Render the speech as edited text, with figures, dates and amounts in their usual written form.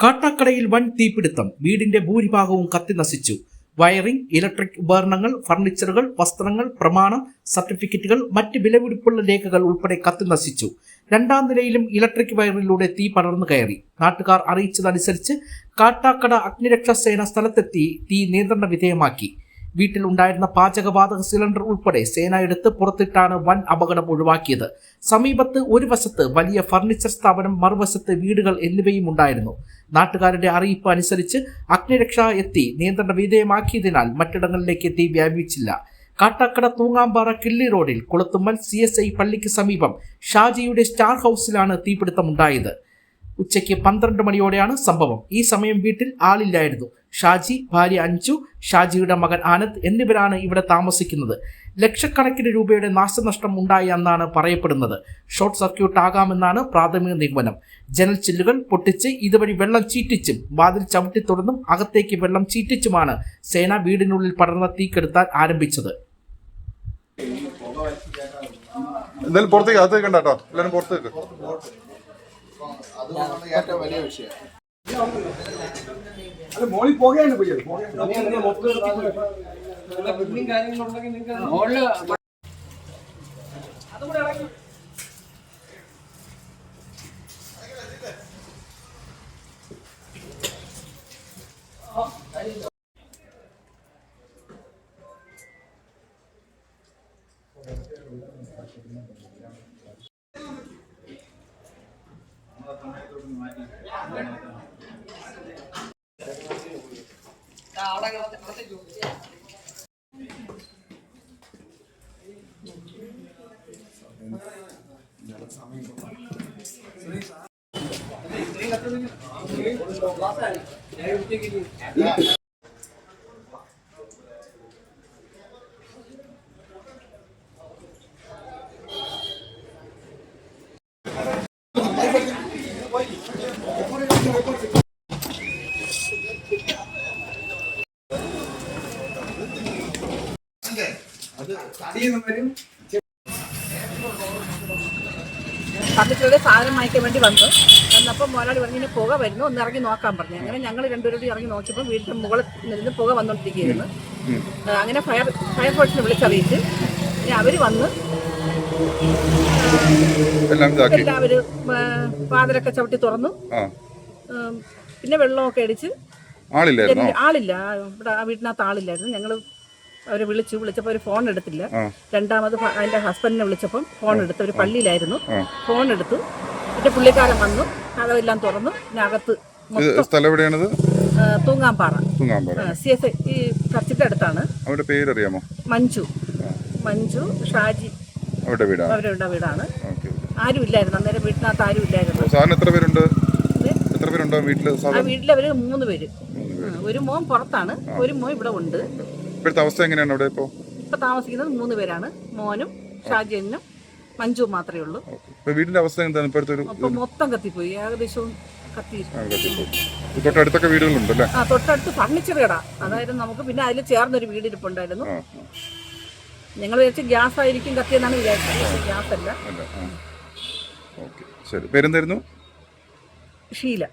കാട്ടാക്കടയിൽ വൻ തീപിടുത്തം. വീടിന്റെ ഭൂരിഭാഗവും കത്തിനശിച്ചു. വയറിംഗ്, ഇലക്ട്രിക് ഉപകരണങ്ങൾ, ഫർണിച്ചറുകൾ, വസ്ത്രങ്ങൾ, പ്രമാണം, സർട്ടിഫിക്കറ്റുകൾ, മറ്റ് വിലപിടിപ്പുള്ള രേഖകൾ ഉൾപ്പെടെ കത്തിനശിച്ചു. രണ്ടാം നിലയിലും ഇലക്ട്രിക് വയറിലൂടെ തീ പടർന്നു കയറി. നാട്ടുകാർ അറിയിച്ചതനുസരിച്ച് കാട്ടാക്കട അഗ്നിരക്ഷാസേന സ്ഥലത്തെത്തി തീ നിയന്ത്രണ വിധേയമാക്കി. വീട്ടിൽ ഉണ്ടായിരുന്ന പാചകവാതക സിലിണ്ടർ ഉൾപ്പെടെ സേന എടുത്ത് പുറത്തിട്ടാണ് വൻ അപകടം ഒഴിവാക്കിയത്. സമീപത്ത് ഒരു വശത്ത് വലിയ ഫർണിച്ചർ സ്ഥാപനം, മറുവശത്ത് വീടുകൾ എന്നിവയും ഉണ്ടായിരുന്നു. നാട്ടുകാരുടെ അറിയിപ്പ് അനുസരിച്ച് അഗ്നിരക്ഷ എത്തി നിയന്ത്രണ വിധേയമാക്കിയതിനാൽ മറ്റിടങ്ങളിലേക്ക് തീ വ്യാപിച്ചില്ല. കാട്ടാക്കട തൂങ്ങാമ്പാറ കിള്ളി റോഡിൽ കുളത്തുമ്മൽ CSI പള്ളിക്ക് സമീപം ഷാജിയുടെ സ്റ്റാർ ഹൗസിലാണ് തീപിടുത്തമുണ്ടായത്. ഉച്ചയ്ക്ക് 12 മണിയോടെയാണ് സംഭവം. ഈ സമയം വീട്ടിൽ ആളില്ലായിരുന്നു. ഷാജി, ഭാര്യ അഞ്ജു, ഷാജിയുടെ മകൻ ആനന്ദ് എന്നിവരാണ് ഇവിടെ താമസിക്കുന്നത്. ലക്ഷക്കണക്കിന് രൂപയുടെ നാശനഷ്ടം ഉണ്ടായി എന്നാണ് പറയപ്പെടുന്നത്. ഷോർട്ട് സർക്യൂട്ട് ആകാമെന്നാണ് പ്രാഥമിക നിഗമനം. ജനൽ ചില്ലുകൾ പൊട്ടിച്ച് ഇതുവഴി വെള്ളം ചീറ്റിച്ചും വാതിൽ ചവിട്ടി തുറന്നും അകത്തേക്ക് വെള്ളം ചീറ്റിച്ചുമാണ് സേന വീടിനുള്ളിൽ പടർന്ന തീ കെടുത്താൻ ആരംഭിച്ചത്. ഏറ്റവും വലിയ വിഷയം ഫർണിച്ചറുടെ സാധനം വാങ്ങിക്കാൻ വേണ്ടി വന്നപ്പോൾ മുതലാളി പറഞ്ഞിങ്ങനെ പുക വരുന്നു, ഒന്ന് ഇറങ്ങി നോക്കാൻ പറഞ്ഞു. അങ്ങനെ ഞങ്ങൾ രണ്ടുപേരോട് ഇറങ്ങി നോക്കിയപ്പോൾ വീടിൻ്റെ മുകളിൽ നിന്ന് പുക വന്നുകൊണ്ടിരിക്കുകയായിരുന്നു. അങ്ങനെ ഫയർഫോഴ്സിനെ വിളിച്ചറിയിച്ച് അവർ വന്ന് എല്ലാവരും വാതിലൊക്കെ ചവിട്ടി തുറന്നു. പിന്നെ വെള്ളമൊക്കെ അടിച്ച് ആളില്ല, ഇവിടെ ആ വീട്ടിനകത്ത് ആളില്ലായിരുന്നു. ഞങ്ങൾ അവരെ വിളിച്ചപ്പോൾ അവർ ഫോൺ എടുത്തില്ല. രണ്ടാമത് അതിൻ്റെ ഹസ്ബൻഡിനെ വിളിച്ചപ്പം ഫോൺ എടുത്തു. അവർ പള്ളിയിലായിരുന്നു. ഫോൺ എടുത്തു. പിന്നെ പുള്ളിക്കാരൻ വന്നു, കഥവെല്ലാം തുറന്നു. പിന്നെ അകത്ത് തൂങ്ങാമ്പാറ CSI ഈ ചർച്ചിന്റെ അടുത്താണ്. അവരുടെ പേരറിയാമോ? മഞ്ജു, ഷാജി അവരുടെ വീടാണ്. ആരും ഇല്ലായിരുന്നു അന്നേരം, വീട്ടിനകത്ത് ആരും ഇല്ലായിരുന്നു. ആ വീട്ടിൽ അവര് 3 പേര്. ഒരു മോൻ പുറത്താണ്, ഒരു മോൻ ഇവിടെ ഉണ്ട്. അവസ്ഥ എങ്ങനെയാണ് അവിടെ ഇപ്പൊ താമസിക്കുന്നത്? 3 പേരാണ്. മോനും ഷാജിയനും മഞ്ജു മാത്രമേ ഉള്ളൂ. വീടിന്റെ അവസ്ഥ എന്താണ് ഇപ്പൊ? മൊത്തം കത്തിപ്പോയി, ഏകദേശം കത്തി. തൊട്ടടുത്തൊക്കെ വീടുകളുണ്ടല്ലേ? തൊട്ടടുത്ത് ഫർണിച്ചർ കട അതായിരുന്നു നമുക്ക്. പിന്നെ അതിൽ ചേർന്നൊരു വീടിരിപ്പുണ്ടായിരുന്നു. ഞങ്ങൾ വിചാരിച്ച് ഗ്യാസ് ആയിരിക്കും കത്തിയെന്നാണ് വിചാരിച്ചത്. ഗ്യാസ് അല്ല. പേരെന്തായിരുന്നു? ഷീല.